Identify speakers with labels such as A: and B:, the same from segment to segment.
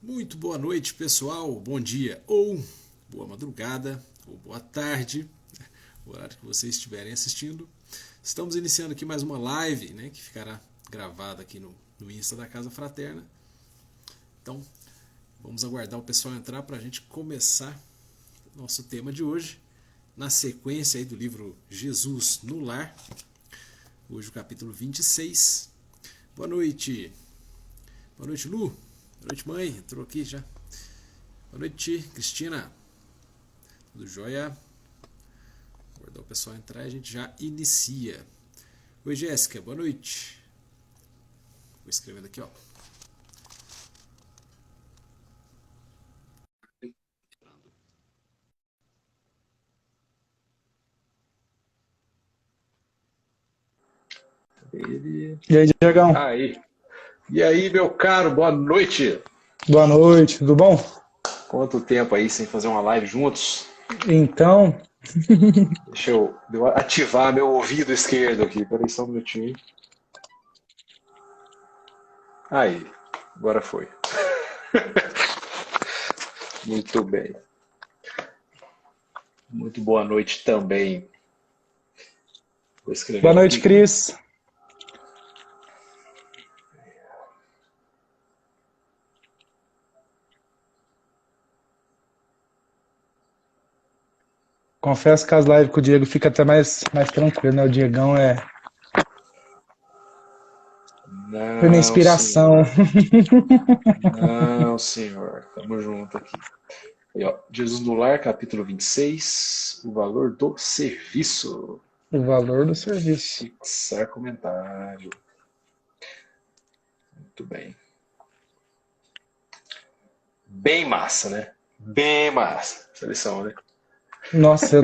A: Muito boa noite, pessoal. Bom dia ou boa madrugada ou boa tarde, o horário que vocês estiverem assistindo. Estamos iniciando aqui mais uma live, né, que ficará gravada aqui no Insta da Casa Fraterna. Então, vamos aguardar o pessoal entrar para a gente começar nosso tema de hoje, na sequência aí do livro Jesus no Lar. Hoje o capítulo 26. Boa noite. Boa noite, Lu. Boa noite, mãe. Entrou aqui já. Boa noite, Cristina. Tudo jóia? Aguardar o pessoal entrar e a gente já inicia. Oi, Jéssica. Boa noite. Vou escrevendo aqui, ó.
B: E aí, Diegão?
C: Aí. E aí, meu caro, boa noite.
B: Boa noite, tudo bom?
C: Quanto tempo aí sem fazer uma live juntos?
B: Então,
C: Deixa eu ativar meu ouvido esquerdo aqui. Peraí só um minutinho. Aí, agora foi. Muito bem. Muito boa noite também. Vou escrever
B: boa noite,
C: aqui.
B: Cris. Confesso que as lives com o Diego fica até mais tranquilo, né? O Diegão foi minha
C: Não,
B: inspiração.
C: senhor. Não, senhor. Tamo junto aqui. Aí, ó, Jesus no Lar, capítulo 26. O valor do serviço.
B: O valor do serviço.
C: Fixar comentário. Muito bem. Bem massa, né? Bem massa essa lição, né?
B: Nossa, o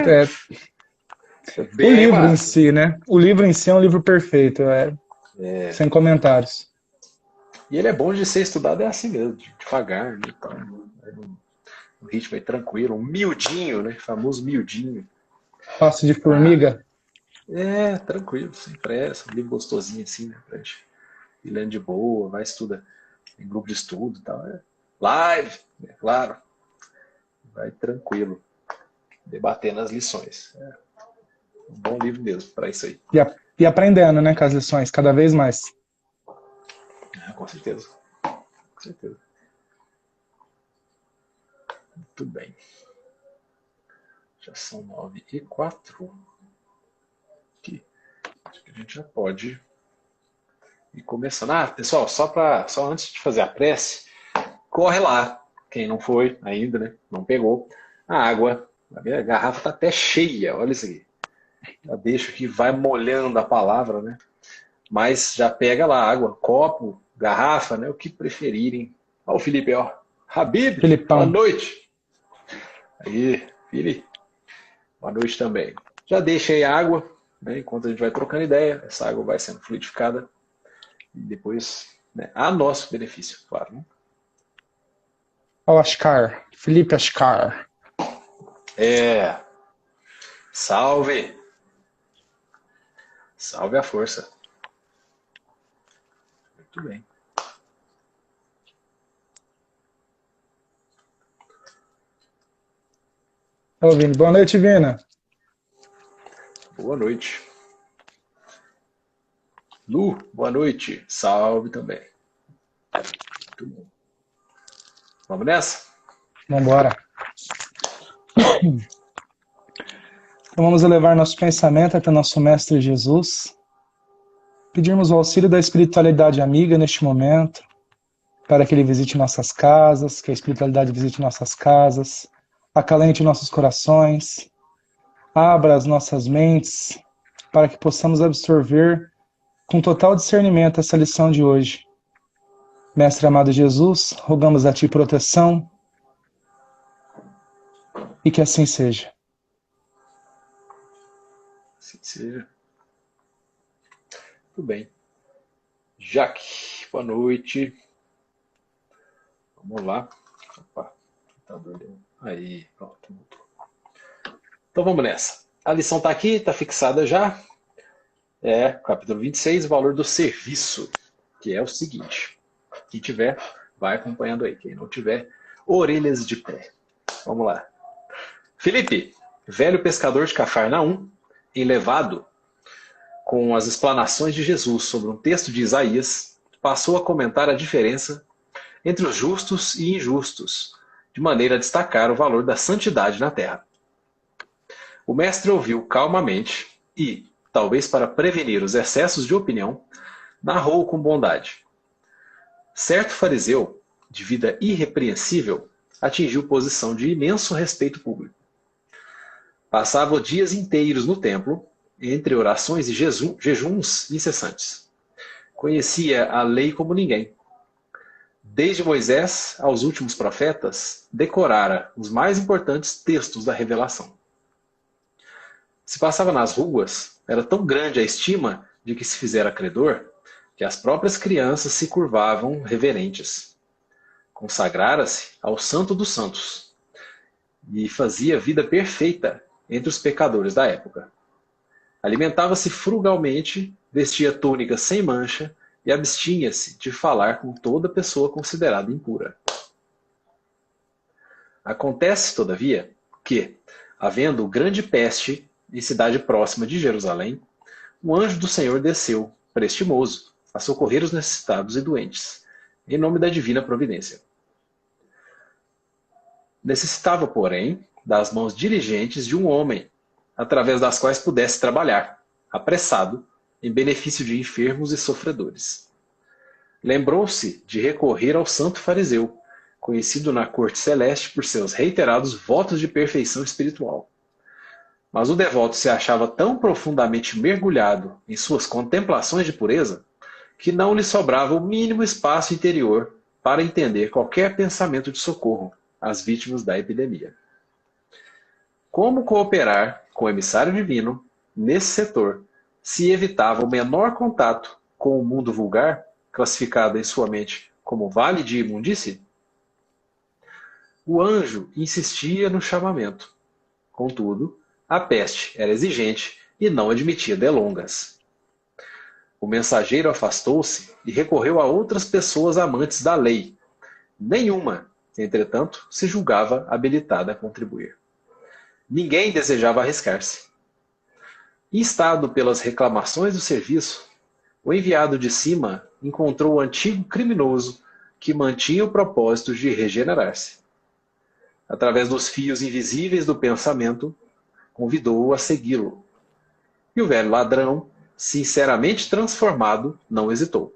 C: Bem
B: livro em
C: massa.
B: si, né? O livro em si é um livro perfeito, sem comentários.
C: E ele é bom de ser estudado, é assim mesmo, devagar, né? Então, o ritmo é tranquilo, um miudinho, né? Famoso miudinho.
B: Passo de
C: Ah,
B: formiga.
C: tranquilo, sem pressa, um livro gostosinho assim, né? Pra gente ir lendo de boa, vai estuda em grupo de estudo e tal. Live, né? Claro, vai tranquilo, debatendo as lições. É um bom livro mesmo para isso aí.
B: E aprendendo, né, com as lições, cada vez mais.
C: Com certeza, com certeza. Muito bem. Já são 9h04. Aqui. Acho que a gente já pode ir começando. Pessoal, só antes de fazer a prece, corre lá. Quem não foi ainda, né? Não pegou. A água. A minha garrafa está até cheia. Olha isso aqui. Já deixo aqui, vai molhando a palavra, né? Mas já pega lá água, copo, garrafa, né? O que preferirem. Ó, o Felipe, ó. Habib, boa
B: Filipão.
C: noite. Aí, Felipe. Boa noite também. Já deixei a água, né, enquanto a gente vai trocando ideia, essa água vai sendo fluidificada e depois, né, a nosso benefício, claro. Né?
B: Ó, Ascar. Felipe Ascar.
C: Salve! Salve a força. Muito bem.
B: Ô, Vini. Boa noite, Vina.
C: Boa noite. Lu, boa noite. Salve também. Muito bom. Vamos nessa?
B: Vambora. Então vamos elevar nosso pensamento até nosso Mestre Jesus, pedirmos o auxílio da espiritualidade amiga neste momento, para que ele visite nossas casas, que a espiritualidade visite nossas casas, acalente nossos corações, abra as nossas mentes, para que possamos absorver com total discernimento essa lição de hoje. Mestre amado Jesus, rogamos a Ti proteção e que assim seja.
C: Assim seja. Tudo bem. Jaque, boa noite. Vamos lá. Opa, tá doido. Aí, pronto. Então vamos nessa. A lição está aqui, está fixada já. Capítulo 26, o valor do serviço, que é o seguinte. Quem tiver, vai acompanhando aí. Quem não tiver, orelhas de pé. Vamos lá. Filipe, velho pescador de Cafarnaum, enlevado com as explanações de Jesus sobre um texto de Isaías, passou a comentar a diferença entre os justos e injustos, de maneira a destacar o valor da santidade na terra. O mestre ouviu calmamente e, talvez para prevenir os excessos de opinião, narrou com bondade. Certo fariseu, de vida irrepreensível, atingiu posição de imenso respeito público. Passava dias inteiros no templo, entre orações e jejuns incessantes. Conhecia a lei como ninguém. Desde Moisés aos últimos profetas, decorara os mais importantes textos da revelação. Se passava nas ruas, era tão grande a estima de que se fizera credor, que as próprias crianças se curvavam reverentes. Consagrara-se ao Santo dos Santos e fazia vida perfeita entre os pecadores da época. Alimentava-se frugalmente, vestia túnica sem mancha e abstinha-se de falar com toda pessoa considerada impura. Acontece, todavia, que, havendo grande peste em cidade próxima de Jerusalém, um anjo do Senhor desceu, prestimoso, a socorrer os necessitados e doentes, em nome da divina providência. Necessitava, porém, das mãos diligentes de um homem, através das quais pudesse trabalhar, apressado, em benefício de enfermos e sofredores. Lembrou-se de recorrer ao santo fariseu, conhecido na corte celeste por seus reiterados votos de perfeição espiritual. Mas o devoto se achava tão profundamente mergulhado em suas contemplações de pureza, que não lhe sobrava o mínimo espaço interior para entender qualquer pensamento de socorro às vítimas da epidemia. Como cooperar com o emissário divino nesse setor se evitava o menor contato com o mundo vulgar, classificado em sua mente como vale de imundície? O anjo insistia no chamamento. Contudo, a peste era exigente e não admitia delongas. O mensageiro afastou-se e recorreu a outras pessoas amantes da lei. Nenhuma, entretanto, se julgava habilitada a contribuir. Ninguém desejava arriscar-se. Instado pelas reclamações do serviço, o enviado de cima encontrou o antigo criminoso que mantinha o propósito de regenerar-se. Através dos fios invisíveis do pensamento, convidou-o a segui-lo. E o velho ladrão, sinceramente transformado, não hesitou.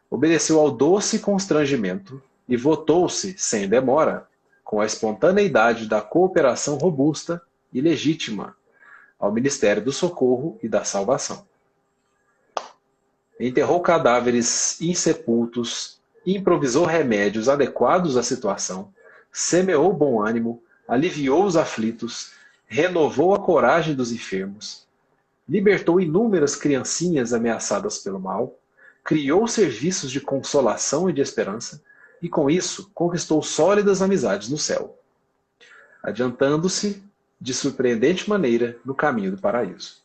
C: Obedeceu ao doce constrangimento e votou-se, sem demora, com a espontaneidade da cooperação robusta e legítima ao Ministério do Socorro e da Salvação. Enterrou cadáveres insepultos, improvisou remédios adequados à situação, semeou bom ânimo, aliviou os aflitos, renovou a coragem dos enfermos, libertou inúmeras criancinhas ameaçadas pelo mal, criou serviços de consolação e de esperança, e com isso conquistou sólidas amizades no céu, adiantando-se de surpreendente maneira no caminho do paraíso.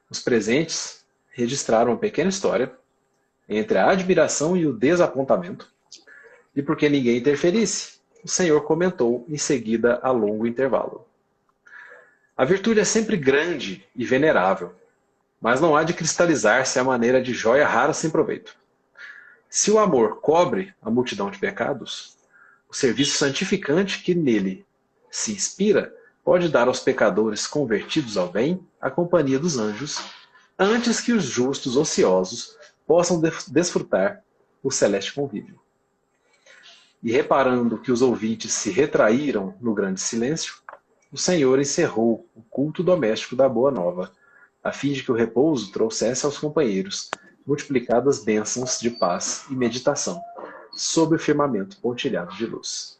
C: Os presentes registraram uma pequena história entre a admiração e o desapontamento, e porque ninguém interferisse, o Senhor comentou em seguida a longo intervalo. A virtude é sempre grande e venerável, mas não há de cristalizar-se à maneira de joia rara sem proveito. Se o amor cobre a multidão de pecados, o serviço santificante que nele se inspira pode dar aos pecadores convertidos ao bem a companhia dos anjos, antes que os justos ociosos possam desfrutar o celeste convívio. E reparando que os ouvintes se retraíram no grande silêncio, o Senhor encerrou o culto doméstico da Boa Nova, a fim de que o repouso trouxesse aos companheiros multiplicadas bênçãos de paz e meditação, sob o firmamento pontilhado de luz.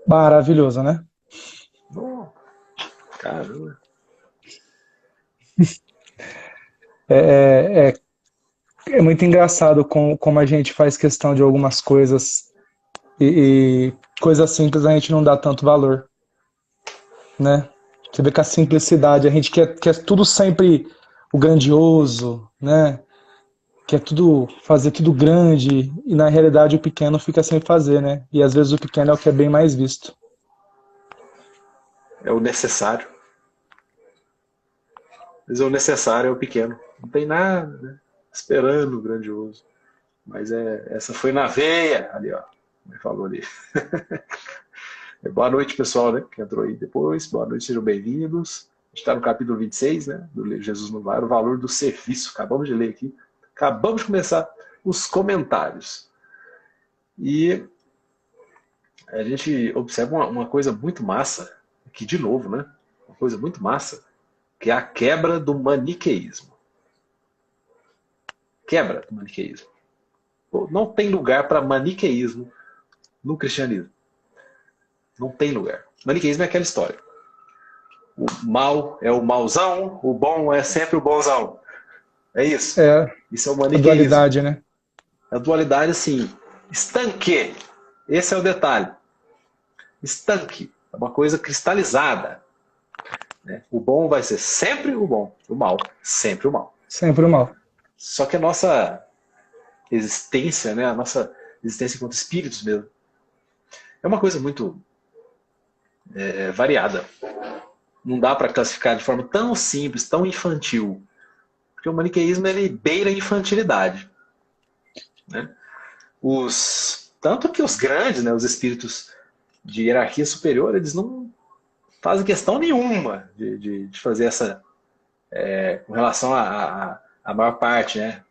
B: Maravilhoso, né?
C: Oh, caramba.
B: É muito engraçado como a gente faz questão de algumas coisas e coisas simples a gente não dá tanto valor, né? Você vê que a simplicidade, a gente quer tudo sempre o grandioso, né? Quer tudo, fazer tudo grande, e na realidade o pequeno fica sem fazer, né? E às vezes o pequeno é o que é bem mais visto.
C: É o necessário. Mas o necessário é o pequeno. Não tem nada, né? Esperando o grandioso. Mas essa foi na veia, ali, ó. Como falou ali. Boa noite, pessoal, né? Que entrou aí depois. Boa noite, sejam bem-vindos. A gente está no capítulo 26, né? Do Jesus no Lar, o valor do serviço. Acabamos de ler aqui. Acabamos de começar os comentários. E a gente observa uma coisa muito massa, aqui de novo, né? Uma coisa muito massa, que é a quebra do maniqueísmo. Quebra do maniqueísmo. Não tem lugar para maniqueísmo no cristianismo. Não tem lugar. Maniqueísmo é aquela história. O mal é o mauzão, o bom é sempre o bonzão. É isso. Isso é o
B: A
C: maniqueísmo.
B: dualidade, né?
C: A dualidade, assim, estanque. Esse é o detalhe. Estanque. É uma coisa cristalizada. Né? O bom vai ser sempre o bom. O mal, sempre o mal.
B: Sempre o mal.
C: Só que a nossa existência, né? A nossa existência enquanto espíritos mesmo, é uma coisa muito variada. Não dá para classificar de forma tão simples, tão infantil. Porque o maniqueísmo, ele beira a infantilidade. Né? Tanto que os grandes, né, os espíritos de hierarquia superior, eles não fazem questão nenhuma de fazer essa, com relação à maior parte, né,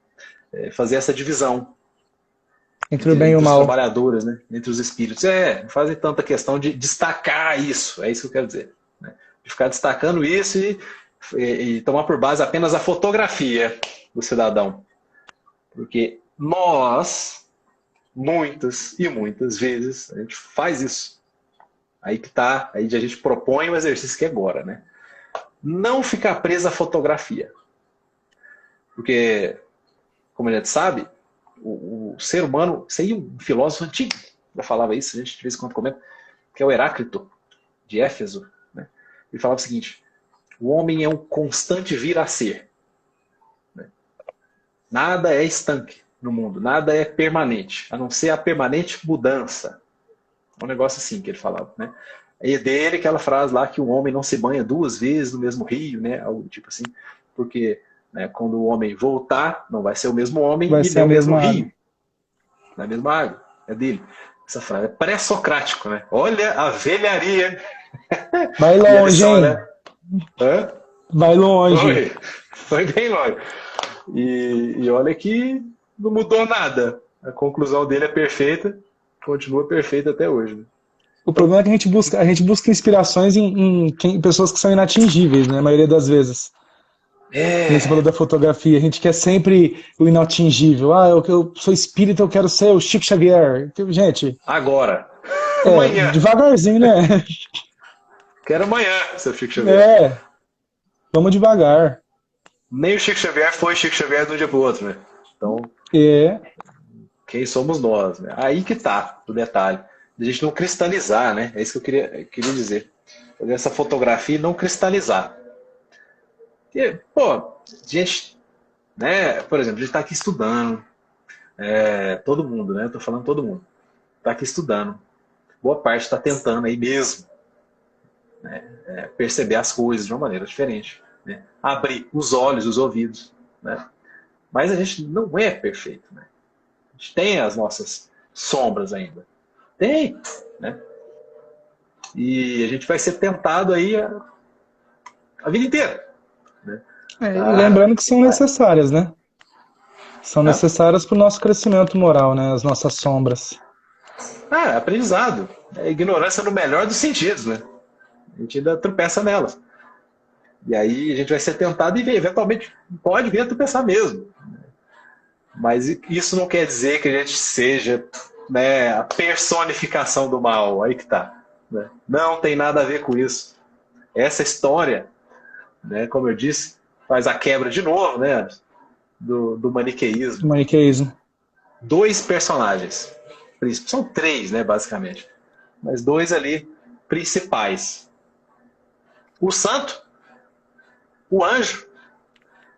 C: fazer essa divisão
B: entre o bem e o
C: os
B: mal.
C: trabalhadores, né, entre os espíritos. Não fazem tanta questão de destacar isso, é isso que eu quero dizer. Né? De ficar destacando isso e tomar por base apenas a fotografia do cidadão. Porque nós, muitas e muitas vezes, a gente faz isso. Aí que tá, aí a gente propõe um exercício que é agora, né? Não ficar preso à fotografia. Porque, como a gente sabe, o ser humano, isso aí um filósofo antigo já falava isso, a gente de vez em quando comenta, que é o Heráclito, de Éfeso, né? Ele falava o seguinte: o homem é um constante vir a ser. Né? Nada é estanque no mundo, nada é permanente, a não ser a permanente mudança. Um negócio assim que ele falava, né? E dele aquela frase lá que o homem não se banha 2 vezes no mesmo rio, né? Algo tipo assim, porque né, quando o homem voltar, não vai ser o mesmo homem
B: Vai
C: e
B: ser
C: nem
B: a
C: o mesmo
B: mesma
C: rio.
B: água.
C: Não é a mesma água, é dele. Essa frase é pré-socrático, né? Olha a velharia.
B: Vai longe, hein?
C: Hã?
B: Vai longe.
C: Foi bem longe. E olha que não mudou nada. A conclusão dele é perfeita, continua perfeita até hoje. Né?
B: O problema é que a gente busca inspirações em pessoas que são inatingíveis, né? A maioria das vezes. Nesse valor da fotografia, a gente quer sempre o inatingível. Ah, eu sou espírita, eu quero ser o Chico Xavier. Gente.
C: Agora. Amanhã.
B: Devagarzinho, né?
C: Quero amanhã, seu Chico Xavier.
B: Vamos devagar.
C: Nem o Chico Xavier foi Chico Xavier de um dia pro outro, né? Então. Quem somos nós, né? Aí que tá o detalhe. A gente não cristalizar, né? É isso que eu queria dizer. Fazer essa fotografia e não cristalizar. Porque, gente, né? Por exemplo, a gente tá aqui estudando. Todo mundo, né? Eu tô falando todo mundo. Tá aqui estudando. Boa parte está tentando aí mesmo, né? Perceber as coisas de uma maneira diferente. Né? Abrir os olhos, os ouvidos. Né? Mas a gente não é perfeito, né? A gente tem as nossas sombras ainda. Tem, né? E a gente vai ser tentado aí a vida inteira. Né?
B: Lembrando que são necessárias, né? São necessárias para o nosso crescimento moral, né? As nossas sombras.
C: Aprendizado. É ignorância no melhor dos sentidos, né? A gente ainda tropeça nelas. E aí a gente vai ser tentado e eventualmente pode vir a tropeçar mesmo. Mas isso não quer dizer que a gente seja, né, a personificação do mal. Aí que tá. Né? Não tem nada a ver com isso. Essa história, né, como eu disse, faz a quebra de novo, né, do maniqueísmo.
B: Maniqueísmo.
C: 2 personagens. São 3, né, basicamente. Mas 2 ali principais. o santo, o anjo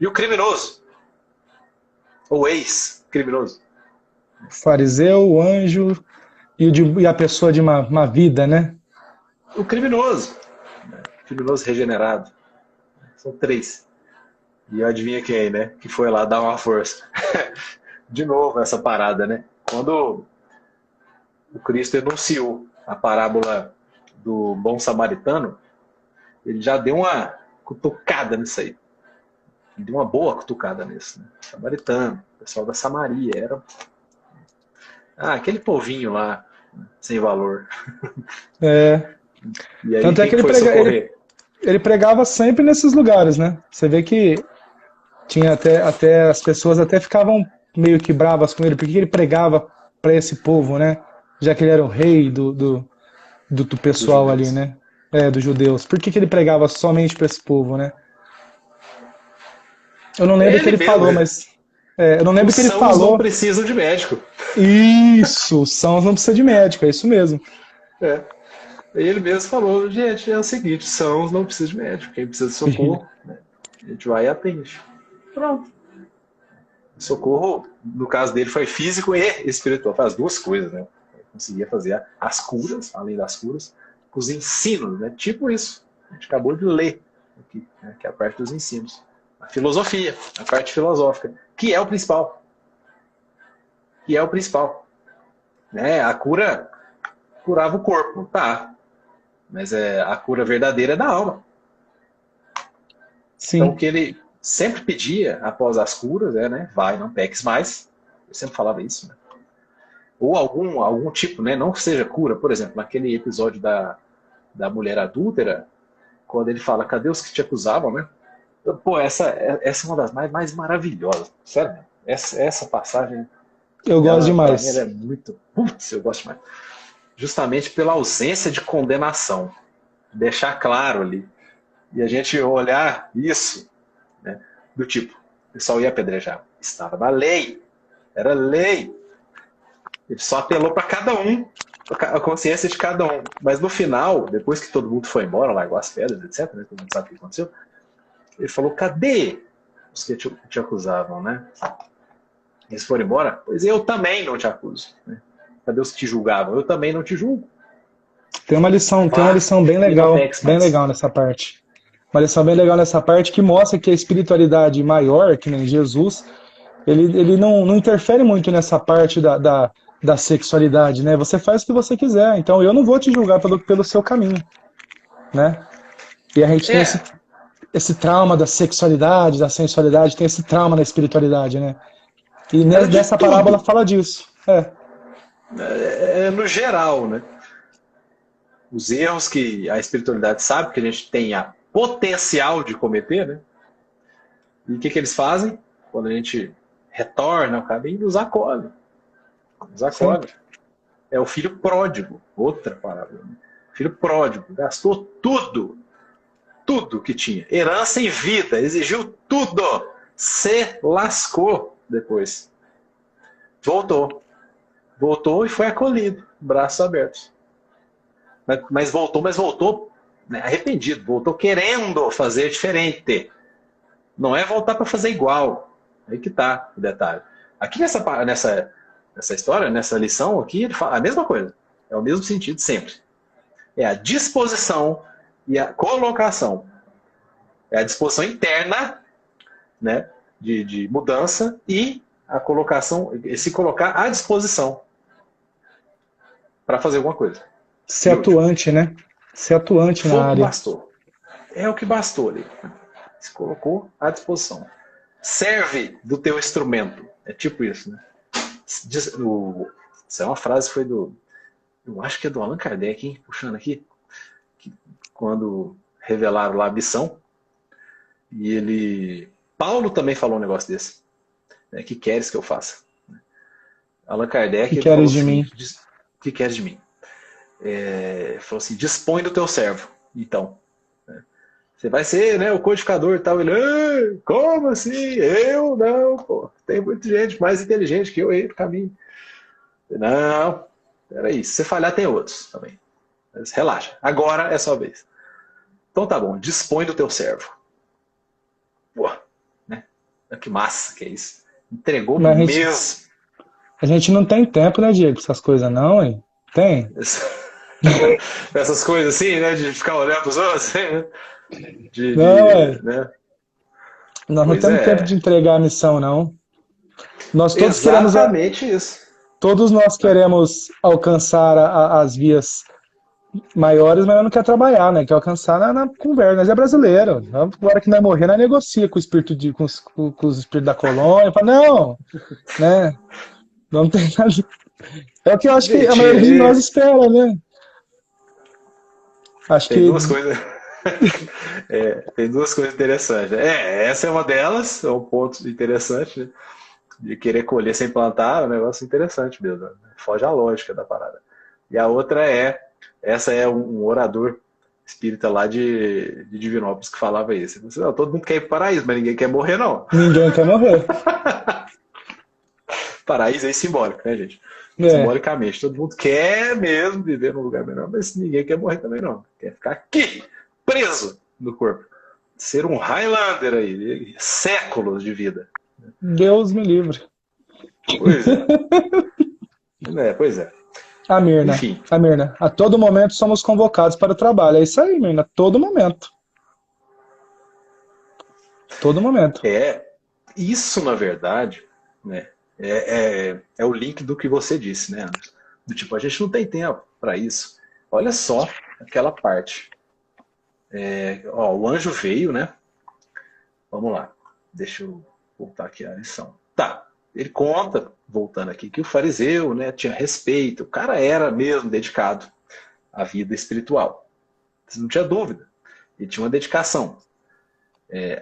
C: e o criminoso. Ou ex-criminoso.
B: O fariseu, o anjo e a pessoa de uma vida, né?
C: O criminoso. Criminoso regenerado. São 3. E adivinha quem, né? Que foi lá dar uma força. De novo essa parada, né? Quando o Cristo enunciou a parábola do bom samaritano, ele já deu uma cutucada nisso aí. Ele deu uma boa cutucada nisso. Né? Samaritano, pessoal da Samaria, era aquele povinho lá, sem valor.
B: É.
C: E aí
B: Tanto é
C: quem
B: que
C: foi socorrer?
B: ele pregava sempre nesses lugares, né? Você vê que tinha até as pessoas até ficavam meio que bravas com ele, porque ele pregava para esse povo, né? Já que ele era o rei do
C: Dos
B: pessoal ali,
C: judeus.
B: né? Dos judeus. Por que ele pregava somente para esse povo, né? Eu não lembro o que
C: Ele
B: ele falou,
C: mesmo.
B: mas eu não lembro
C: Os
B: o que ele
C: sãos não
B: falou.
C: precisam de médico.
B: Isso, sãos não precisa de médico, é isso mesmo.
C: É. Ele mesmo falou, gente, é o seguinte, sãos não precisa de médico, quem precisa de socorro, né? A gente vai e atende. Pronto. Socorro, no caso dele, foi físico e espiritual. Faz 2 coisas, né? Ele conseguia fazer as curas, além das curas, os ensinos, né? Tipo isso. A gente acabou de ler aqui, né? Que é a parte dos ensinos. A filosofia, a parte filosófica, que é o principal. Que é o principal. Né? A cura curava o corpo, tá. Mas a cura verdadeira é da alma. Então, o
B: Sim.
C: que ele sempre pedia após as curas é, né? Vai, não peques mais. Eu sempre falava isso, né? Ou algum tipo, né? Não que seja cura. Por exemplo, naquele episódio da mulher adúltera, quando ele fala, cadê os que te acusavam, né? Pô, essa é uma das mais maravilhosas. Sério, essa passagem,
B: Eu gosto
C: ela, pra mim, ela
B: demais.
C: é muito... Putz, eu gosto mais. Justamente pela ausência de condenação. Deixar claro ali. E a gente olhar isso, né, do tipo, o pessoal ia apedrejar. Estava na lei. Era lei. Ele só apelou para cada um, a consciência de cada um. Mas no final, depois que todo mundo foi embora, largou as pedras, etc., né, todo mundo sabe o que aconteceu, ele falou, cadê os que te acusavam, né? Eles foram embora? Pois eu também não te acuso. Né? Cadê os que te julgavam? Eu também não te julgo.
B: Tem uma
C: Vá
B: lição
C: e não peques
B: bem
C: mais.
B: legal nessa parte. Uma lição bem legal nessa parte que mostra que a espiritualidade maior, que nem Jesus, ele não interfere muito nessa parte da sexualidade, né? Você faz o que você quiser, então eu não vou te julgar pelo seu caminho, né? E a gente tem
C: É,
B: esse trauma da sexualidade, da sensualidade, tem esse trauma na espiritualidade, né? E
C: era de
B: nessa parábola
C: tudo.
B: fala disso.
C: No geral, né? Os erros que a espiritualidade sabe que a gente tem a potencial de cometer, né? E o que eles fazem? Quando a gente retorna ao caminho, nos acolhe. Nos
B: Sim.
C: acolhe. É o filho pródigo, outra palavra. Né? Filho pródigo, gastou tudo que tinha. Herança e vida, exigiu tudo. Se lascou depois. Voltou e foi acolhido, braços abertos. Mas voltou né, arrependido, voltou querendo fazer diferente. Não é voltar para fazer igual. Aí que tá o detalhe. Aqui nessa história, nessa lição aqui, ele fala a mesma coisa. É o mesmo sentido sempre. É a disposição e a colocação. É a disposição interna, né, de mudança e a colocação, se colocar à disposição para fazer alguma coisa.
B: Ser
C: De útil.
B: atuante, né? Ser atuante na
C: Foi o que
B: área.
C: bastou. É o que bastou ali. Se colocou à disposição. Serve do teu instrumento. É tipo isso, né? Isso é uma frase que foi eu acho que é do Allan Kardec, hein? Puxando aqui. Que, quando revelaram lá a missão, e Paulo também falou um negócio desse. Né? Que queres que eu faça? Allan
B: Que
C: Kardec ele falou
B: queres
C: o
B: de mim?
C: seguinte: que queres de mim? Ele falou assim: dispõe do teu servo. Então, você vai ser, né, o codificador e tal. Ele, como assim? Eu não, pô. Tem muita gente mais inteligente que eu aí no caminho. Não, peraí. Se você falhar, tem outros também. Mas relaxa. Agora é sua vez. Então tá bom, dispõe do teu servo. Pô, né? Que massa que é isso. Entregou
B: Mas
C: mesmo.
B: a gente não tem tempo, né, Diego, essas coisas não, hein? Tem?
C: Essas coisas assim, né? De ficar olhando pros outros, assim, né?
B: Não, é.
C: Né?
B: Nós não
C: Pois
B: temos tempo
C: é,
B: de entregar a missão, não. Nós todos queremos,
C: exatamente isso.
B: todos nós queremos alcançar as vias maiores, mas não quer trabalhar, né? Quer alcançar na conversa. Nós é brasileiro. Agora que nós morrer, nós negocia com o espírito com os espíritos da colônia. Fala, não, né? Não tem nada. É o que eu acho que a
C: Gente,
B: maioria de nós espera, né? Acho
C: tem
B: que
C: duas coisas. Tem duas coisas interessantes. Essa é uma delas, é um ponto interessante, né? De querer colher sem plantar, é um negócio interessante mesmo, né? Foge à lógica da parada. E a outra essa é um orador espírita lá de Divinópolis que falava isso. Ele disse, não, todo mundo quer ir para o paraíso, mas ninguém quer morrer, não.
B: ninguém quer morrer.
C: Paraíso é simbólico, né, gente?
B: É.
C: Simbolicamente. Todo mundo quer mesmo viver num lugar melhor, mas ninguém quer morrer também, não. Quer ficar aqui, preso no corpo. Ser um Highlander aí, séculos de vida.
B: Deus me livre.
C: Pois é. Pois é.
B: A Mirna,
C: Enfim.
B: a Mirna, a todo momento somos convocados para o trabalho. É isso aí, Mirna, a todo momento. Todo momento.
C: Isso na verdade, né, é o link do que você disse, né, Anderson? Do tipo, a gente não tem tempo para isso. Olha só aquela parte. O anjo veio, né? Vamos lá. Deixa eu voltar aqui a lição. Tá. Ele conta, voltando aqui, que o fariseu, né, tinha respeito. O cara era mesmo dedicado à vida espiritual. Não tinha dúvida. Ele tinha uma dedicação.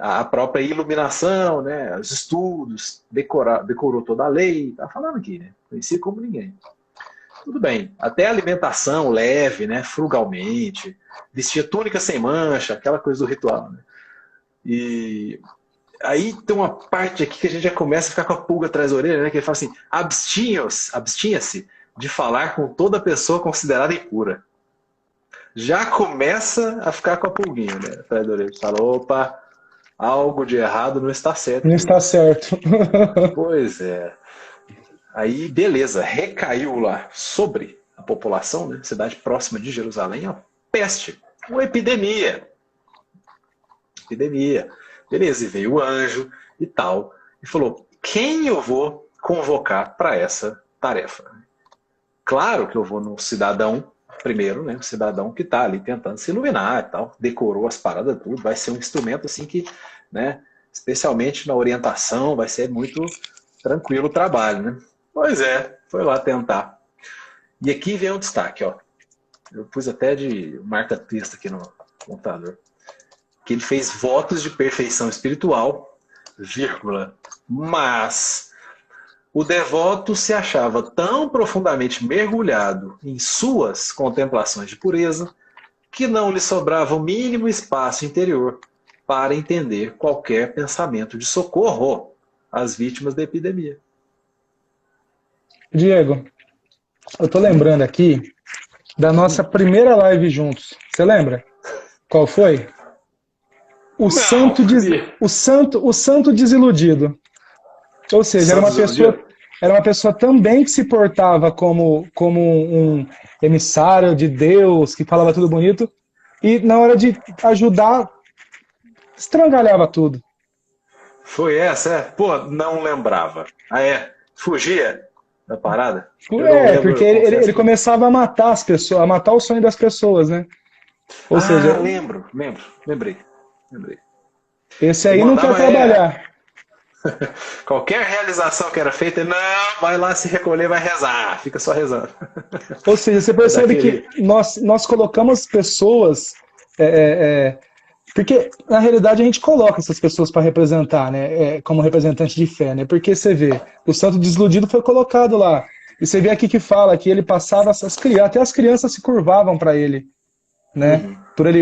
C: A própria iluminação, né, os estudos, decorou toda a lei. Tá falando aqui, né? Conhecia como ninguém. Tudo bem. Até a alimentação leve, né, frugalmente. Vestia túnica sem mancha, aquela coisa do ritual, né? E aí tem uma parte aqui que a gente já começa a ficar com a pulga atrás da orelha, né? Que ele fala assim, abstinha-se de falar com toda pessoa considerada impura. Já começa a ficar com a pulguinha, né? Atrás da orelha. Fala, opa, algo de errado não está certo.
B: Não está certo.
C: Pois é. Aí, beleza, recaiu lá sobre a população, né? Cidade próxima de Jerusalém, ó, peste, uma epidemia. Beleza, e veio o anjo e tal, e falou, quem eu vou convocar para essa tarefa? Claro que eu vou no cidadão primeiro, né? O cidadão que está ali tentando se iluminar e tal, decorou as paradas tudo, vai ser um instrumento assim que, né, especialmente na orientação, vai ser muito tranquilo o trabalho, né? Pois é, foi lá tentar. E aqui vem um destaque, ó. Eu pus até de marca-texto aqui no computador. Que ele fez votos de perfeição espiritual, vírgula, mas o devoto se achava tão profundamente mergulhado em suas contemplações de pureza que não lhe sobrava o mínimo espaço interior para entender qualquer pensamento de socorro às vítimas da epidemia.
B: Diego, eu tô lembrando aqui da nossa primeira live juntos. Você lembra? Qual foi? O santo desiludido. Ou seja, era uma pessoa também que se portava como um emissário de Deus, que falava tudo bonito, e na hora de ajudar, estrangalhava tudo.
C: Foi essa? Pô, não lembrava. Fugia da parada?
B: Porque ele começava a matar as pessoas, a matar o sonho das pessoas, né? Ou seja,
C: lembrei.
B: Esse aí não quer trabalhar.
C: Qualquer realização que era feita, não, vai lá se recolher, vai rezar, fica só rezando.
B: Ou seja, você percebe que nós colocamos pessoas, porque na realidade a gente coloca essas pessoas para representar, né, como representante de fé, né? Porque você vê, o santo desiludido foi colocado lá, e você vê aqui que fala que ele passava até as crianças se curvavam para ele, né? Uhum.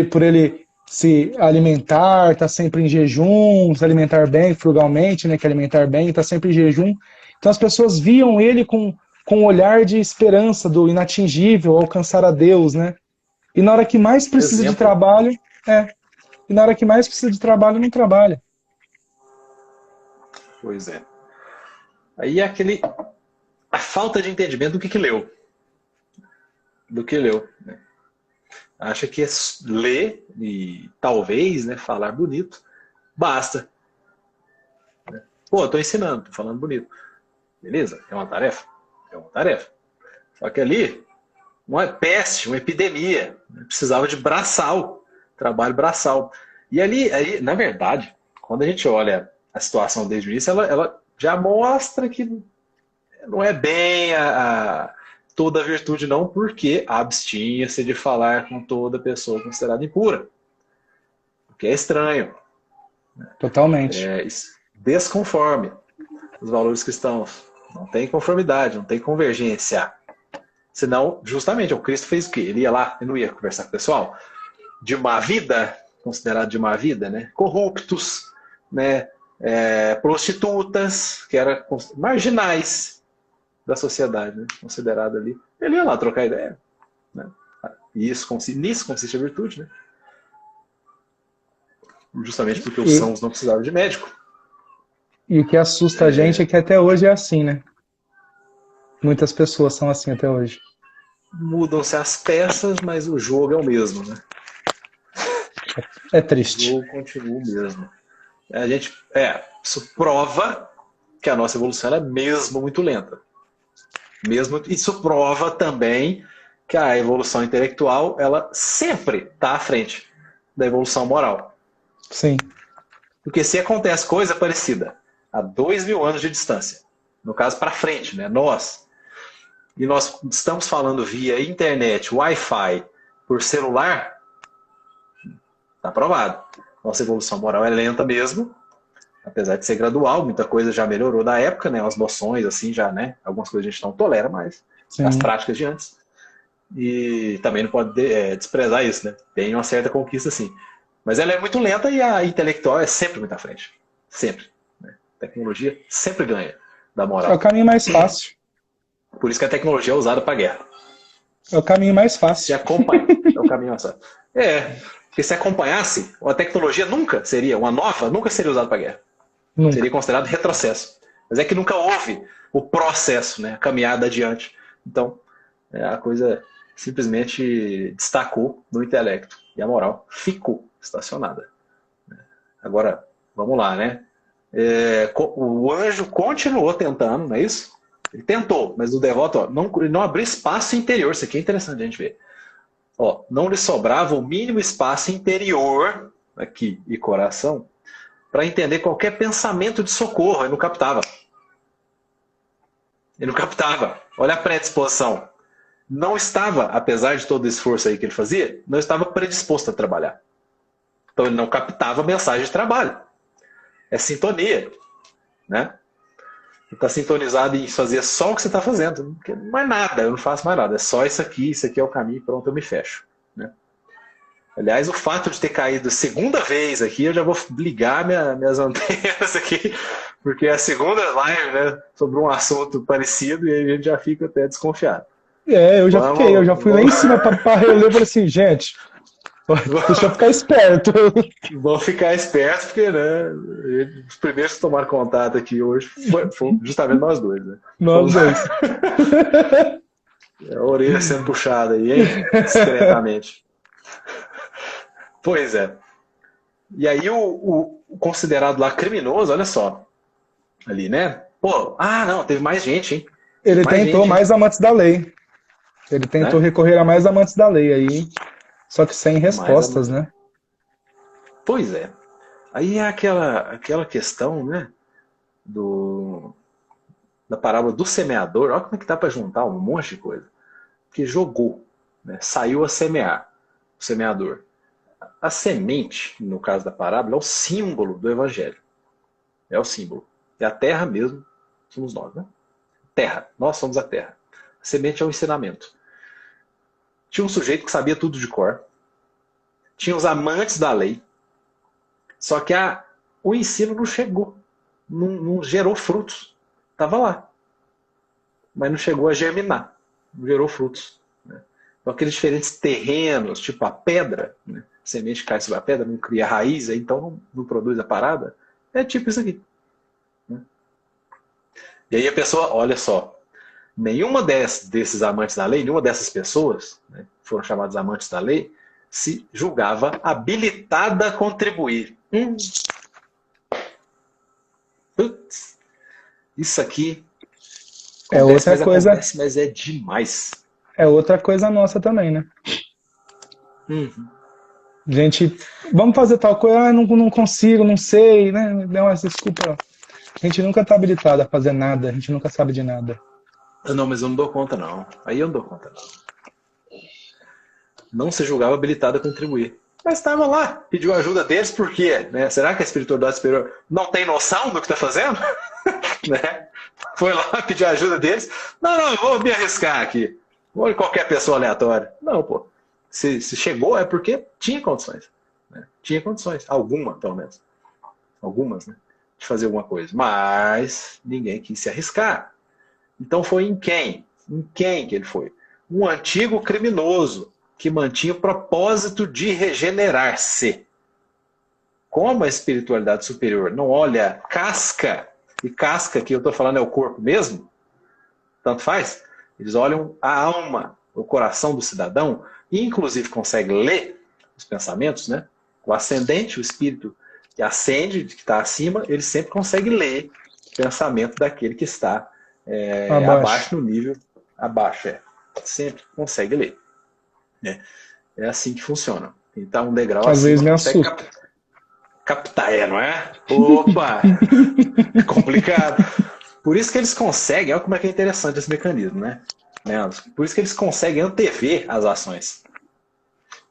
B: Por ele se alimentar, estar sempre em jejum, se alimentar bem, frugalmente, né, que alimentar bem, estar sempre em jejum. Então as pessoas viam ele com um olhar de esperança do inatingível, alcançar a Deus, né? E na hora que mais precisa de trabalho, E na hora que mais precisa de trabalho, não trabalha.
C: Pois é. Aí é a falta de entendimento do que leu. Do que leu, né? Acha que é ler e talvez, né, falar bonito, basta. Pô, eu tô ensinando, tô falando bonito. Beleza? É uma tarefa? É uma tarefa. Só que ali, uma peste, uma epidemia. Precisava de braçal, trabalho braçal. E ali, na verdade, quando a gente olha a situação desde o início, ela já mostra que não é bem toda a virtude, não, porque abstinha-se de falar com toda pessoa considerada impura. O que é estranho.
B: Totalmente.
C: Desconforme os valores cristãos. Não tem conformidade, não tem convergência. Senão, justamente, o Cristo fez o quê? Ele ia lá e não ia conversar com o pessoal de má vida, considerado de má vida, né? Corruptos, né? Prostitutas, que eram marginais da sociedade, né? Considerado ali. Ele ia lá trocar ideia. Né? E nisso consiste a virtude, né? Justamente porque os sãos não precisavam de médico.
B: E o que assusta a gente é que até hoje é assim, né? Muitas pessoas são assim até hoje.
C: Mudam-se as peças, mas o jogo é o mesmo, né?
B: É triste.
C: O jogo continua o mesmo. Isso prova que a nossa evolução é mesmo muito lenta. Isso prova também que a evolução intelectual ela sempre está à frente da evolução moral.
B: Sim.
C: Porque se acontece coisa parecida a 2.000 anos de distância, no caso para frente, né? E nós estamos falando via internet, Wi-Fi, por celular, está provado. Nossa evolução moral é lenta mesmo, apesar de ser gradual, muita coisa já melhorou da época, né? As noções, assim, já, né? Algumas coisas a gente não tolera mais, as práticas de antes. E também não pode desprezar isso, né? Tem uma certa conquista, sim. Mas ela é muito lenta e a intelectual é sempre muito à frente. Sempre. Né? A tecnologia sempre ganha da moral.
B: É o caminho mais fácil.
C: Por isso que a tecnologia é usada para a guerra.
B: É o caminho mais fácil.
C: Se acompanha. É o caminho mais fácil. Porque se acompanhasse, a tecnologia nunca seria usada para a guerra. Nunca. Seria considerado retrocesso. Mas é que nunca houve o processo, né? A caminhada adiante. Então, a coisa simplesmente destacou no intelecto. E a moral ficou estacionada. Agora, vamos lá, né? O anjo continuou tentando, não é isso? Ele tentou, mas o devoto não abriu espaço interior. Isso aqui é interessante a gente ver. Não lhe sobrava o mínimo espaço interior, aqui, e coração, para entender qualquer pensamento de socorro. Ele não captava. Olha a predisposição. Não estava, apesar de todo o esforço aí que ele fazia, não estava predisposto a trabalhar. Então ele não captava mensagem de trabalho. É sintonia, né? Ele está sintonizado em fazer só o que você está fazendo. Porque não é nada, eu não faço mais nada. É só isso aqui é o caminho, pronto, eu me fecho. Né? Aliás, o fato de ter caído segunda vez aqui, eu já vou ligar minhas antenas aqui, porque é a segunda live, né, sobre um assunto parecido e aí a gente já fica até desconfiado.
B: Eu já fui lá em cima para reler e falei assim, gente, deixa eu ficar esperto.
C: Vou ficar esperto, porque, né, os primeiros que tomaram contato aqui hoje foi justamente nós dois, né?
B: Nós dois.
C: A orelha sendo puxada aí, hein? Discretamente. Pois é. E aí o considerado lá criminoso, olha só, ali, né? Não, teve mais gente, hein?
B: Ele tentou mais amantes da lei. Ele tentou recorrer a mais amantes da lei aí, só que sem respostas, né?
C: Pois é. Aí é aquela questão, né, da parábola do semeador. Olha como é que dá para juntar um monte de coisa. Que jogou, né, saiu a semear, o semeador. A semente, no caso da parábola, é o símbolo do evangelho. É o símbolo. É a terra mesmo, somos nós, né? Terra, nós somos a terra. A semente é o ensinamento. Tinha um sujeito que sabia tudo de cor. Tinha os amantes da lei. Só que o ensino não chegou. Não gerou frutos. Estava lá. Mas não chegou a germinar. Não gerou frutos. Né? Então, aqueles diferentes terrenos, tipo a pedra, né? semente cai sobre a pedra, não cria raiz, aí então não produz a parada. É tipo isso aqui. Né? E aí a pessoa, olha só, nenhuma desses amantes da lei, nenhuma dessas pessoas, né, foram chamadas amantes da lei, se julgava habilitada a contribuir. Putz, isso aqui
B: É outra coisa,
C: acontece, mas é demais.
B: é outra coisa nossa também, né?
C: Uhum.
B: Gente, vamos fazer tal coisa, não consigo, não sei, né? Dá umas desculpa. A gente nunca tá habilitado a fazer nada, a gente nunca sabe de nada.
C: Não, mas eu não dou conta, não. Aí eu não dou conta, não. Não se julgava habilitado a contribuir. Mas estava lá, pediu ajuda deles, por quê? Né? Será que a espiritualidade superior não tem noção do que está fazendo? Né? Foi lá, pediu ajuda deles. Não, eu vou me arriscar aqui. Vou em qualquer pessoa aleatória. Não, pô. Se chegou é porque tinha condições. Né? Tinha condições. Alguma, pelo menos. Algumas, né? De fazer alguma coisa. Mas ninguém quis se arriscar. Então foi em quem? Em quem que ele foi? Um antigo criminoso que mantinha o propósito de regenerar-se. Como a espiritualidade superior não olha casca, e casca que eu estou falando é o corpo mesmo, tanto faz, eles olham a alma, o coração do cidadão, e inclusive conseguem ler os pensamentos, né? O ascendente, o espírito que ascende, que está acima, ele sempre consegue ler o pensamento daquele que está abaixo no nível, abaixo, sempre consegue ler. É assim que funciona. Então, um degrau
B: Às vezes
C: acima
B: me
C: consegue
B: assusta.
C: captar, não é? Opa! É complicado. Por isso que eles conseguem, olha como é que é interessante esse mecanismo, né? Por isso que eles conseguem antever as ações.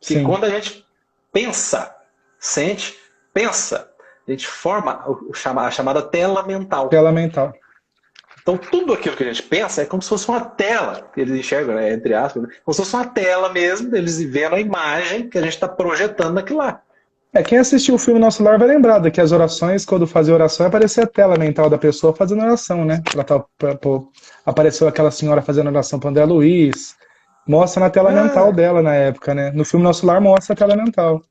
C: Porque quando a gente pensa, sente, pensa, a gente forma a chamada tela mental.
B: Tela mental.
C: Então, tudo aquilo que a gente pensa é como se fosse uma tela, que eles enxergam, né, entre aspas, né? Como se fosse uma tela mesmo, eles vendo a imagem que a gente está projetando naquilo lá.
B: Quem assistiu o filme Nosso Lar vai lembrar que as orações, quando fazia oração, aparecia a tela mental da pessoa fazendo oração, né? Apareceu aquela senhora fazendo oração para André Luiz. Mostra na tela mental dela na época, né? No filme Nosso Lar mostra a tela mental.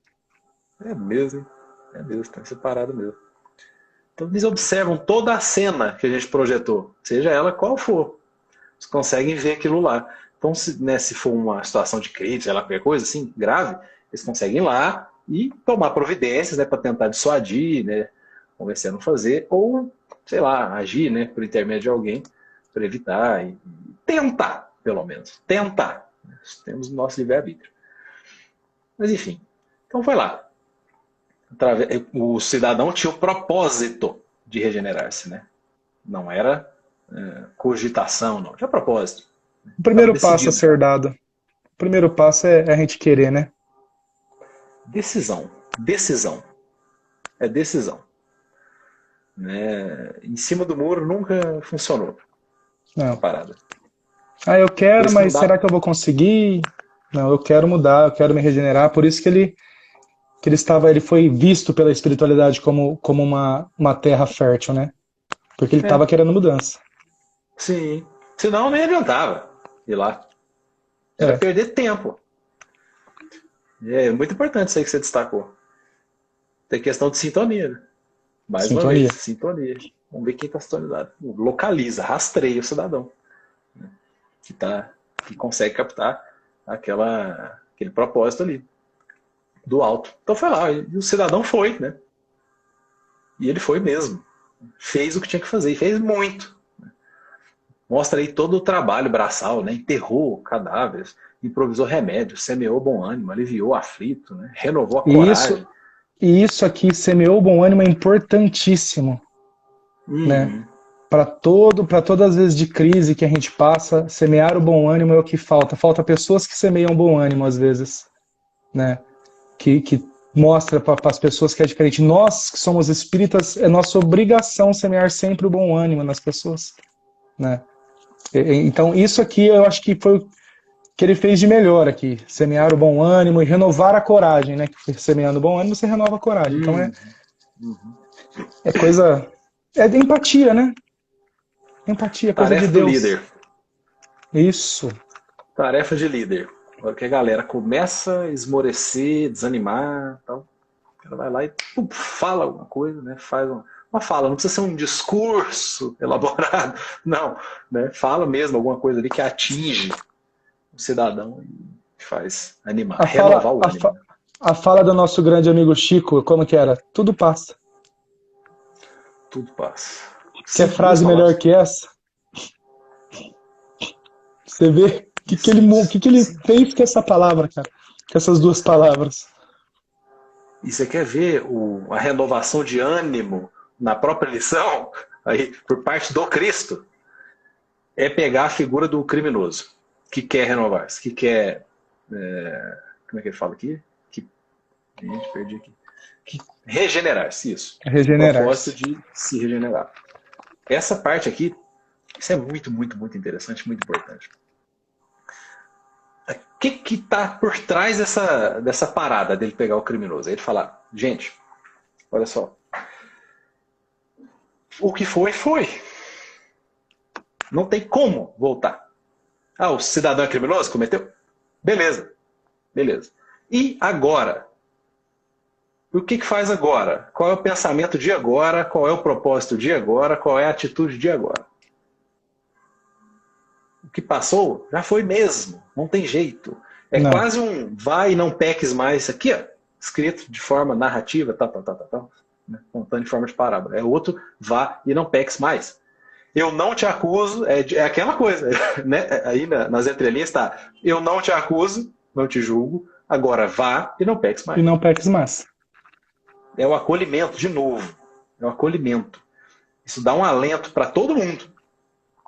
C: É mesmo, hein? É mesmo, tá separado mesmo. Então eles observam toda a cena que a gente projetou, seja ela qual for. Eles conseguem ver aquilo lá. Então, se for uma situação de crise, sei lá, qualquer coisa assim, grave, eles conseguem ir lá e tomar providências, né, para tentar dissuadir, né, convencer a não fazer, ou, sei lá, agir, né, por intermédio de alguém para evitar e tentar, pelo menos. Tentar. Nós temos o nosso livre-arbítrio. Mas, enfim. Então, foi lá. O cidadão tinha o propósito de regenerar-se, né? Não era cogitação, não. Tinha propósito.
B: O primeiro passo a ser dado. O primeiro passo é a gente querer, né?
C: Decisão. Decisão. É decisão. Né? Em cima do muro nunca funcionou.
B: Não.
C: A parada.
B: Eu quero, mas será que eu vou conseguir? Não, eu quero mudar, eu quero me regenerar. Por isso que ele foi visto pela espiritualidade como uma terra fértil, né? Porque ele estava querendo mudança.
C: Sim. Senão nem adiantava ir lá. Era perder tempo. É muito importante isso aí que você destacou. Tem questão de sintonia, né? Mais uma vez, sintonia. Vamos ver quem está sintonizado. Localiza, rastreia o cidadão. Né? Que consegue captar aquele propósito ali. Do alto. Então foi lá. E o cidadão foi, né? E ele foi mesmo. Fez o que tinha que fazer. E fez muito. Mostra aí todo o trabalho braçal, né? Enterrou cadáveres, improvisou remédios, semeou bom ânimo, aliviou o aflito, né? Renovou a coragem.
B: Isso aqui, semeou bom ânimo, é importantíssimo. Né? Para todas as vezes de crise que a gente passa, semear o bom ânimo é o que falta. Falta pessoas que semeiam bom ânimo às vezes. Né? Que mostra para as pessoas que é diferente. Nós que somos espíritas, é nossa obrigação semear sempre o bom ânimo nas pessoas. Né? Então isso aqui eu acho que foi o que ele fez de melhor aqui, semear o bom ânimo e renovar a coragem, né? Que semeando o bom ânimo você renova a coragem. Então é coisa, é de empatia, né? Empatia, coisa
C: Tarefa
B: de Deus.
C: do líder.
B: Isso.
C: Tarefa de líder. A hora que a galera começa a esmorecer, desanimar, tal, o cara vai lá e fala alguma coisa, né? Faz uma fala, não precisa ser um discurso elaborado, não, né? Fala mesmo alguma coisa ali que atinge o cidadão e faz animar,
B: A fala,
C: renovar o ânimo. Né?
B: a fala do nosso grande amigo Chico, como que era? Tudo passa.
C: Tudo passa.
B: Quer frase melhor que essa? Você vê o que ele fez com essa palavra, cara? Com essas duas palavras.
C: E você quer ver a renovação de ânimo na própria lição, aí, por parte do Cristo, é pegar a figura do criminoso, que quer renovar-se, que quer... como é que ele fala aqui? Gente, perdi aqui. Que regenerar-se, isso.
B: Regenerar-se.
C: O propósito de se regenerar. Essa parte aqui, isso é muito, muito, muito interessante, muito importante. O que está por trás dessa parada dele pegar o criminoso? Aí ele fala, gente, olha só, o que foi, foi. Não tem como voltar. Ah, o cidadão é criminoso? Cometeu? Beleza. Beleza. E agora? O que faz agora? Qual é o pensamento de agora? Qual é o propósito de agora? Qual é a atitude de agora? O que passou já foi mesmo. Não tem jeito. É não. Quase um vai e não peques mais. Aqui, ó, escrito de forma narrativa, né? Contando em forma de parábola. É outro, vá e não peques mais. Eu não te acuso, é aquela coisa. Né? Aí nas entrelinhas está, eu não te acuso, não te julgo, agora vá e não peques mais.
B: E não peques mais.
C: É o acolhimento, de novo. É o acolhimento. Isso dá um alento para todo mundo.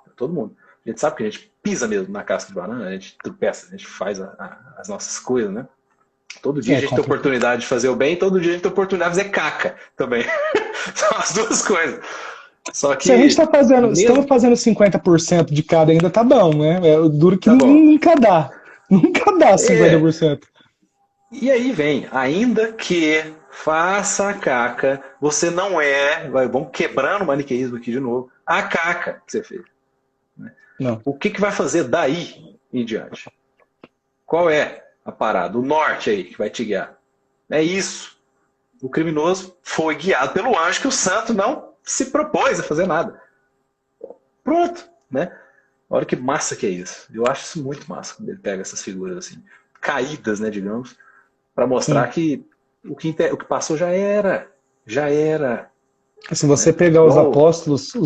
C: Pra todo mundo. A gente sabe que a gente pisa mesmo na casca de banana, a gente tropeça, a gente faz as nossas coisas, né? Todo dia a gente tem oportunidade de fazer o bem, todo dia a gente tem oportunidade de fazer caca também. São as duas coisas. Só que
B: se a gente está fazendo, estamos fazendo 50% de cada ainda, tá bom, né? É duro que
C: tá
B: nunca dá. Nunca dá 50%.
C: E aí vem, ainda que faça a caca, você não vamos quebrando o maniqueísmo aqui de novo, a caca que você fez. Né?
B: Não.
C: O que vai fazer daí em diante? Qual é a parada? O norte aí que vai te guiar. É isso. O criminoso foi guiado pelo anjo que o santo não se propôs a fazer nada. Pronto, né? Olha que massa que é isso. Eu acho isso muito massa quando ele pega essas figuras assim, caídas, né, digamos, para mostrar que o que passou já era.
B: Se você pegar os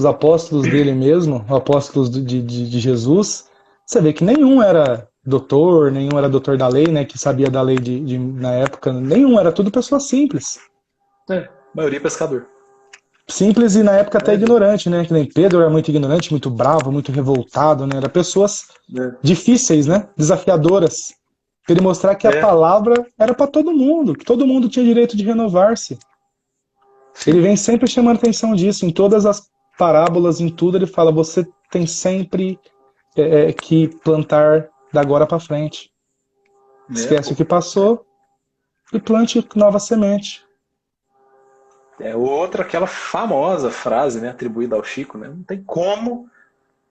B: apóstolos dele mesmo, os apóstolos de Jesus, você vê que nenhum era doutor da lei, né, que sabia da lei na época, nenhum, era tudo pessoa simples.
C: Maioria pescador.
B: Simples e na época até ignorante, né, que nem Pedro era muito ignorante, muito bravo, muito revoltado, né, era pessoas difíceis, né, desafiadoras. Para ele mostrar que a palavra era para todo mundo, que todo mundo tinha direito de renovar-se. Sim. Ele vem sempre chamando atenção disso, em todas as parábolas, em tudo, ele fala, você tem sempre que plantar da agora para frente. Esquece o que passou e plante nova semente.
C: É outra, aquela famosa frase, né, atribuída ao Chico, né? Não tem como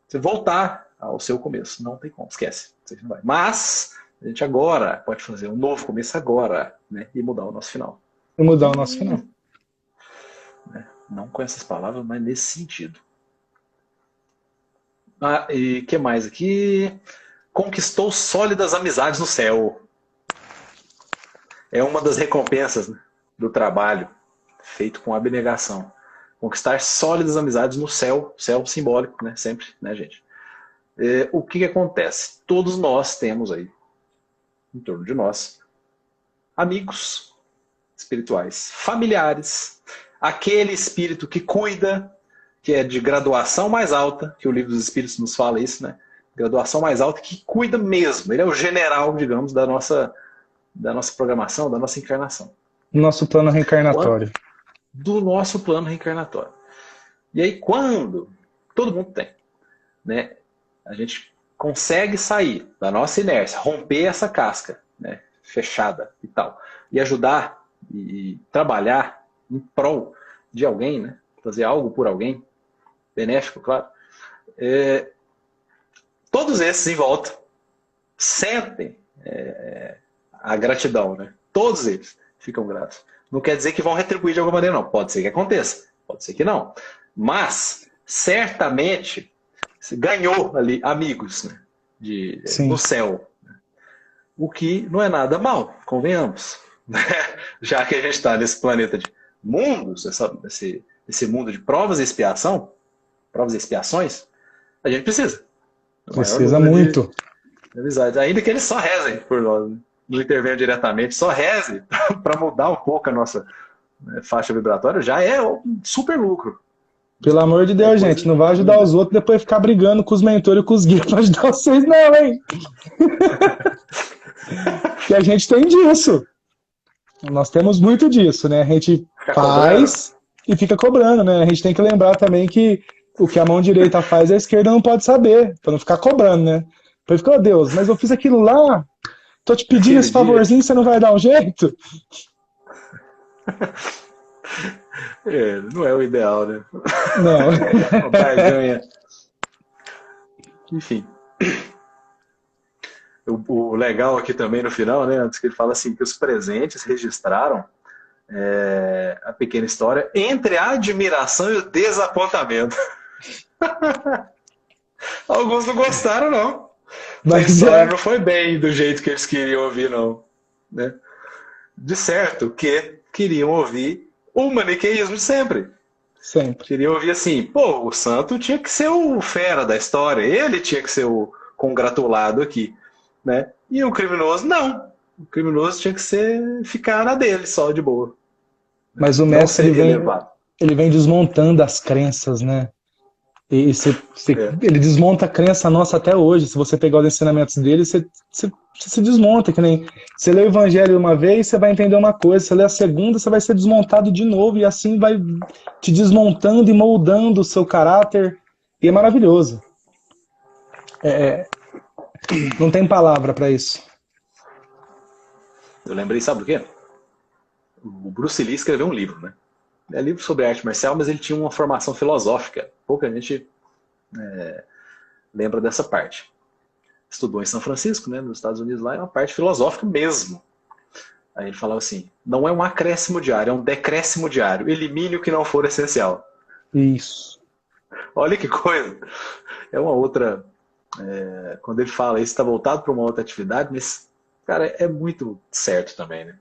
C: você voltar ao seu começo, não tem como, esquece, você não vai. Mas a gente agora pode fazer um novo começo agora, né, e mudar o nosso final.
B: E mudar o nosso final.
C: Não com essas palavras, mas nesse sentido. E o que mais aqui? Conquistou sólidas amizades no céu. É uma das recompensas, né, do trabalho feito com abnegação. Conquistar sólidas amizades no céu simbólico, né, sempre, né, gente? O que acontece? Todos nós temos aí, em torno de nós, amigos espirituais, familiares, aquele espírito que cuida, que é de graduação mais alta, que o Livro dos Espíritos nos fala isso, né? Graduação mais alta, que cuida mesmo. Ele é o general, digamos, da nossa programação, da nossa encarnação.
B: Nosso plano reencarnatório.
C: Do nosso plano reencarnatório. E aí, quando todo mundo tem, né? A gente consegue sair da nossa inércia, romper essa casca, né, fechada e tal, e ajudar e trabalhar em prol de alguém, né, fazer algo por alguém, benéfico, claro. Todos esses em volta sentem a gratidão, né? Todos eles ficam gratos. Não quer dizer que vão retribuir de alguma maneira, não. Pode ser que aconteça, pode ser que não. Mas, certamente, você ganhou ali amigos, né? No céu. O que não é nada mal, convenhamos. Já que a gente está nesse planeta de mundos, esse mundo de provas e expiação, provas e expiações, a gente precisa.
B: Precisa muito.
C: De amizades. Ainda que eles só rezem por nós, né? Não intervenham diretamente, só reze para mudar um pouco a nossa, né, faixa vibratória, já é um super lucro.
B: Pelo amor de Deus, gente, não vai ajudar os outros depois ficar brigando com os mentores e com os guias para ajudar vocês, não, hein? Que a gente tem disso. Nós temos muito disso, né? A gente faz e fica cobrando, né? A gente tem que lembrar também que o que a mão direita faz, a esquerda não pode saber, para não ficar cobrando, né? Para ficar, oh, Deus, mas eu fiz aquilo lá, tô te pedindo esse favorzinho, você não vai dar um jeito?
C: Não é o ideal, né?
B: Não.
C: Barganha. Enfim. O legal aqui também no final, né? Antes que ele fala assim, que os presentes registraram a pequena história entre a admiração e o desapontamento. Alguns não gostaram, não. A história não foi bem do jeito que eles queriam ouvir, não. Né? De certo que queriam ouvir o maniqueísmo de sempre.
B: Sempre.
C: Queriam ouvir assim, pô, o santo tinha que ser o fera da história, ele tinha que ser o congratulado aqui. Né? E o criminoso, não. O criminoso tinha que ficar na dele, só de boa.
B: Mas o mestre ele vem desmontando as crenças, né? Ele desmonta a crença nossa até hoje. Se você pegar os ensinamentos dele, você se desmonta. Que nem você lê o evangelho uma vez, você vai entender uma coisa. Você lê a segunda, você vai ser desmontado de novo. E assim vai te desmontando e moldando o seu caráter. E é maravilhoso. Não tem palavra para isso.
C: Eu lembrei, sabe do quê? O Bruce Lee escreveu um livro, né? É livro sobre arte marcial, mas ele tinha uma formação filosófica. Pouca gente lembra dessa parte. Estudou em São Francisco, né, nos Estados Unidos, lá é uma parte filosófica mesmo. Aí ele falava assim, não é um acréscimo diário, é um decréscimo diário. Elimine o que não for essencial.
B: Isso.
C: Olha que coisa. É uma outra... quando ele fala isso, está voltado para uma outra atividade, mas, cara, é muito certo também, né?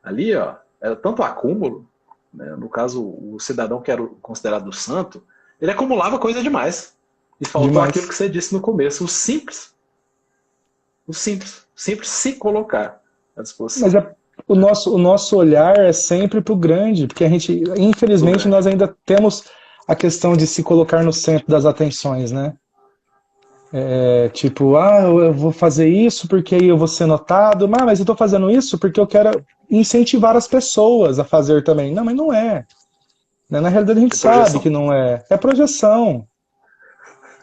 C: Ali, ó, era tanto acúmulo, né? No caso, o cidadão que era considerado santo, ele acumulava coisa demais. E faltou aquilo que você disse no começo, o simples. O simples se colocar à disposição.
B: Mas o nosso olhar é sempre para o grande, porque a gente, infelizmente, nós ainda temos a questão de se colocar no centro das atenções, né? Tipo, eu vou fazer isso porque aí eu vou ser notado, mas eu tô fazendo isso porque eu quero incentivar as pessoas a fazer também. Não, mas não é. Né? Na realidade a gente sabe que não é. É projeção.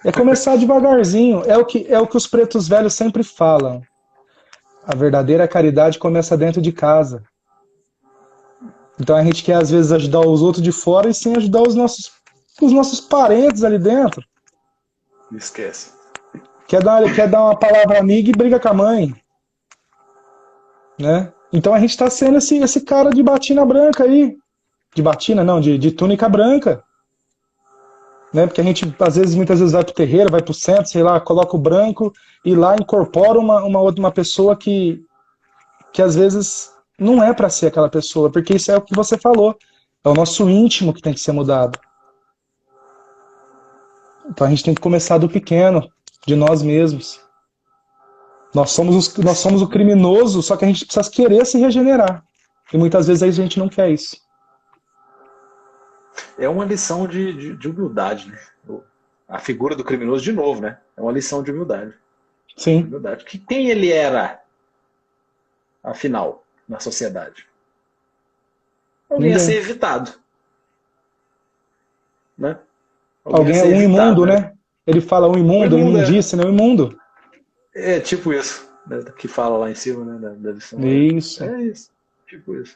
B: É começar devagarzinho. É o que os pretos velhos sempre falam. A verdadeira caridade começa dentro de casa. Então a gente quer às vezes ajudar os outros de fora e sem ajudar os nossos parentes ali dentro.
C: Não esquece.
B: Quer dar uma palavra amiga e briga com a mãe. Né? Então a gente está sendo esse cara de batina branca aí. De batina, não, de túnica branca. Né? Porque a gente, muitas vezes vai pro terreiro, vai pro centro, sei lá, coloca o branco e lá incorpora uma pessoa que às vezes não é para ser aquela pessoa, porque isso é o que você falou. É o nosso íntimo que tem que ser mudado. Então a gente tem que começar do pequeno, de nós mesmos. Nós somos o criminoso, só que a gente precisa querer se regenerar. E muitas vezes a gente não quer isso.
C: É uma lição de humildade, né? A figura do criminoso, de novo, né? É uma lição de humildade.
B: Sim.
C: Humildade. Quem ele era, afinal, na sociedade? Alguém a ser evitado. Né?
B: Alguém é um imundo, né? Ele fala um imundo, imundice, né? Um imundo.
C: É tipo isso, né? Que fala lá em cima, né? Da lição.
B: Isso.
C: É isso, tipo isso.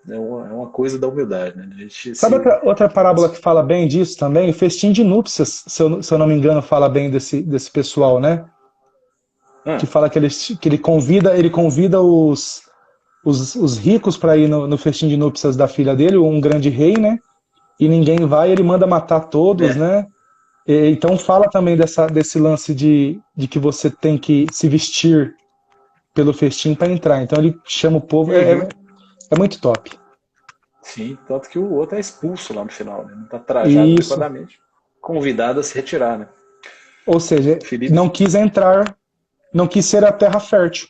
C: É uma coisa da humildade, né?
B: Sabe outra parábola que fala bem disso também? O Festim de Núpcias, se eu não me engano, fala bem desse pessoal, né? que
C: Ah,
B: fala que ele convida os ricos para ir no festim de núpcias da filha dele, um grande rei, né? E ninguém vai, ele manda matar todos,
C: é.
B: né? Então fala também desse lance de que você tem que se vestir pelo festim para entrar. Então ele chama o povo,
C: Uhum.
B: é muito top.
C: Sim, tanto que o outro é expulso lá no final, né? Não tá trajado
B: Isso.
C: adequadamente. Convidado a se retirar, né?
B: Ou seja,
C: Felipe,
B: não quis entrar, não quis ser a terra fértil.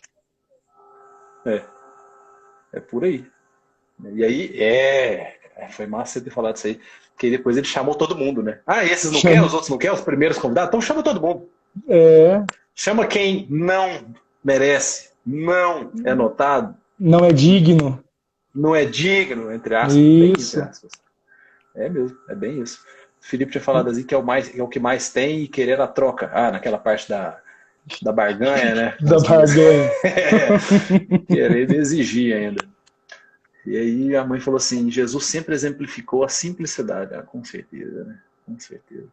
C: é, é por aí. E aí, foi massa você ter falado isso aí, porque depois ele chamou todo mundo, né? Ah, esses não querem,
B: Chama,
C: os outros não querem, os primeiros convidados? Então chama todo mundo.
B: é,
C: Chama quem não merece, não é notado,
B: não é digno.
C: não é digno, entre aspas, bem entre
B: Isso.
C: aspas. É mesmo, é bem isso. O Felipe tinha falado assim que é o que mais tem e querer a troca. Ah, naquela parte da barganha, né?
B: Da
C: As duas.
B: barganha.
C: Querendo exigir ainda. E aí a mãe falou assim: Jesus sempre exemplificou a simplicidade. Ah, com certeza, né? Com certeza.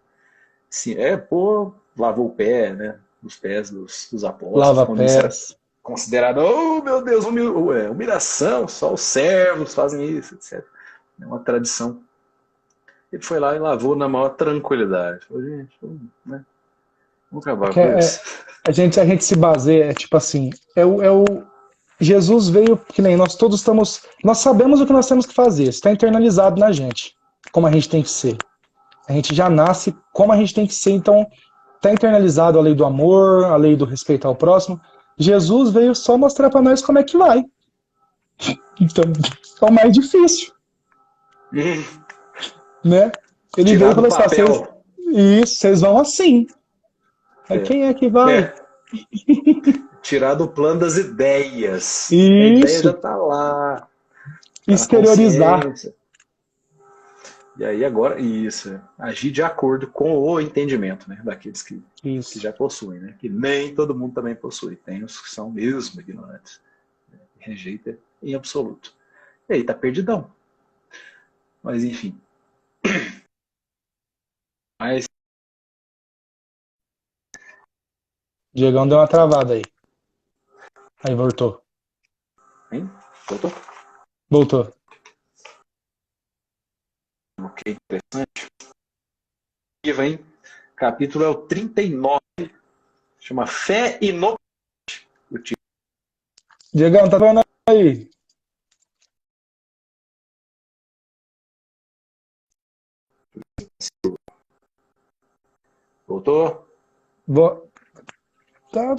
C: Sim, pô, lavou o pé, né? Os pés dos apóstolos,
B: Lava
C: quando isso era
B: pés.
C: considerado, oh meu Deus, humilhação, só os servos fazem isso, etc. É uma tradição. Ele foi lá e lavou na maior tranquilidade. Falou, gente, né? Vamos acabar
B: Porque
C: com isso.
B: a gente se baseia, tipo assim, é o Jesus veio, que nem nós todos estamos, nós sabemos o que nós temos que fazer, está internalizado na gente, como a gente tem que ser. A gente já nasce como a gente tem que ser, então está internalizado a lei do amor, a lei do respeito ao próximo. Jesus veio só mostrar para nós como é que vai. Então, é o mais difícil, né? Ele veio
C: Tirar
B: e
C: do
B: falou assim:
C: papel.
B: vocês vão assim. Aí
C: É,
B: quem é que vai?
C: é, tirar do plano das ideias. A ideia já
B: Isso,
C: está lá, está na
B: exteriorizar.
C: consciência. E aí agora, isso, agir de acordo com o entendimento, né, daqueles que
B: Isso.
C: já possuem, né, que nem todo mundo também possui. Tem os que são mesmo ignorantes, né, rejeita em absoluto. E aí tá perdidão. Mas enfim. Mas,
B: Diegão deu uma travada aí. Aí voltou.
C: hein? Voltou?
B: Voltou.
C: Ok, interessante. Hein? Capítulo é o 39. Chama Fé e No.
B: Diegão, tá vendo aí?
C: Voltou?
B: Vo- Tá